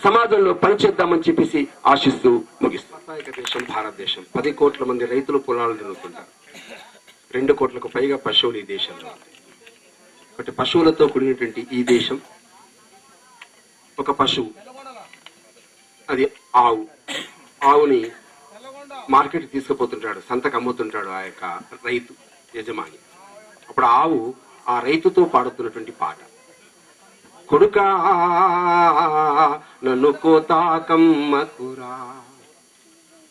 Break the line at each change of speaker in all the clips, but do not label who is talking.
సమాజంలో పనిచేద్దామని చెప్పేసి ఆశిస్తూ ముగిస్తాం. దేశం భారతదేశం. 10 కోట్ల మంది రైతులు పొలాలు తిరుగుతుంటారు. 2 కోట్లకు పైగా పశువులు ఈ దేశంలో. ఒకటి పశువులతో కూడినటువంటి ఈ దేశం, ఒక పశువు, అది ఆవు. ఆవుని మార్కెట్ తీసుకుపోతుంటాడు, సంతకు అమ్ముతుంటాడు ఆ యొక్క రైతు యజమాని. అప్పుడు ఆవు ఆ రైతుతో పాడుతున్నటువంటి పాట, కొడుకా నన్ను కోతాకమ్మకురా,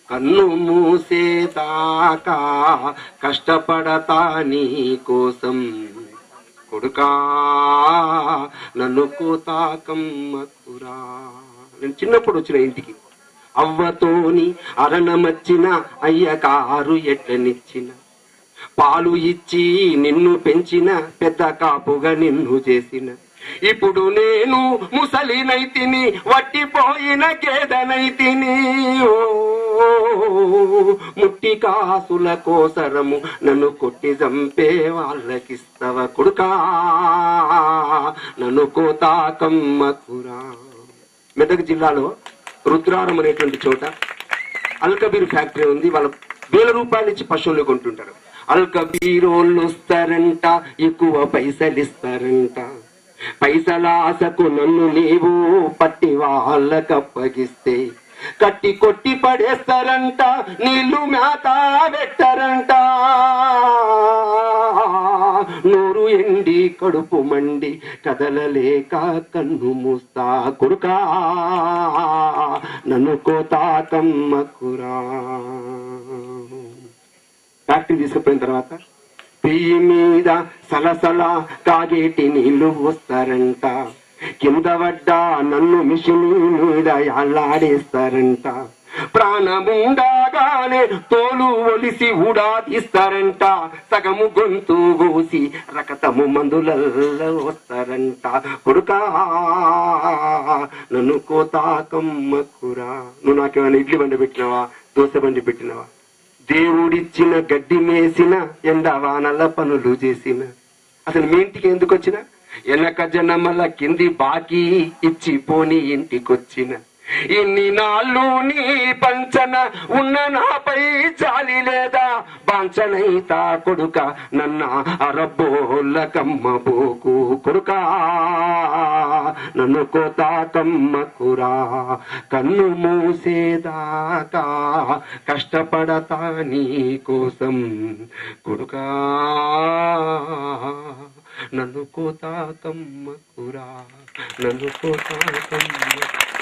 కన్ను మూసేదాకా కష్టపడతా నీ కోసం, కొడుకా నన్ను కోతాకమ్మకురా. నేను చిన్నప్పుడు వచ్చిన ఇంటికి, అవ్వతోని అరణమచ్చిన అయ్యకారు ఎట్లనిచ్చిన, పాలు ఇచ్చి నిన్ను పెంచిన పెద్ద కాపుగా నిన్ను చేసిన, ఇప్పుడు నేను ముసలినైతిని వట్టిపోయిన గేదనైతిని, ముట్టి కాసుల కోసరము నన్ను కొట్టి చంపే వాళ్ళకిస్తవ, కొడుకా నన్ను కోతాకమ్మకురా. మెదక్ జిల్లాలో రుద్రారం అనేటువంటి చోట అల్కబీర్ ఫ్యాక్టరీ ఉంది. వాళ్ళ 1000 రూపాయలు ఇచ్చి పశువులు కొంటుంటారు. అల్కబీరోళ్ళు వస్తారంట, ఎక్కువ పైసలు ఇస్తారంట. పైసల ఆశకు నన్ను నీవు పట్టి వాళ్ళకప్పగిస్తే కట్టి కొట్టి పడేస్తారంట, నీళ్లు మేత పెట్టరంట. నోరు ఎండి కడుపు మండి కదలలేక కన్ను మూస్తా, కొడుకా నన్ను కోతాకమ్మకురా. ఫ్యాక్టరీ తీసుకుపోయిన తర్వాత పెయ్యి మీద సలసల కాగేటి నీళ్లు పోస్తారంట, కింద పడ్డా నన్ను మిషన్ మీద అల్లాడేస్తారంట. ప్రాణముండగానే తోలు ఒలిసి ఊడాదిస్తారంట, సగము గొంతు కోసి రకతము మందులలో వస్తారంట, కొడుకా నన్ను కోతాకమ్మకురా. నువ్వు నాకేమైనా ఇడ్లీ బండి పెట్టినవా, దోశ బండి పెట్టినవా? దేవుడిచ్చిన గడ్డి మేసిన ఎండవానల పనులు చేసిన, అసలు మీ ఇంటికి ఎందుకు వచ్చిన? వెనక జనమల కింది బాకీ ఇచ్చి పోని ఇంటికొచ్చిన, ఇన్ని నాళ్ళు నీ పంచన ఉన్న నాపై జాలి లేదా, బాంచనైతా కొడుక నన్న అరబ్బోళ్ళకమ్మ బోకు, కొడుకా నన్ను కోతాకమ్మకురా. కన్ను మూసేదాకా కష్టపడతా నీ కోసం, కొడుకా నన్ను కోతాకమ్మకురా, నన్ను కోతాకమ్మ.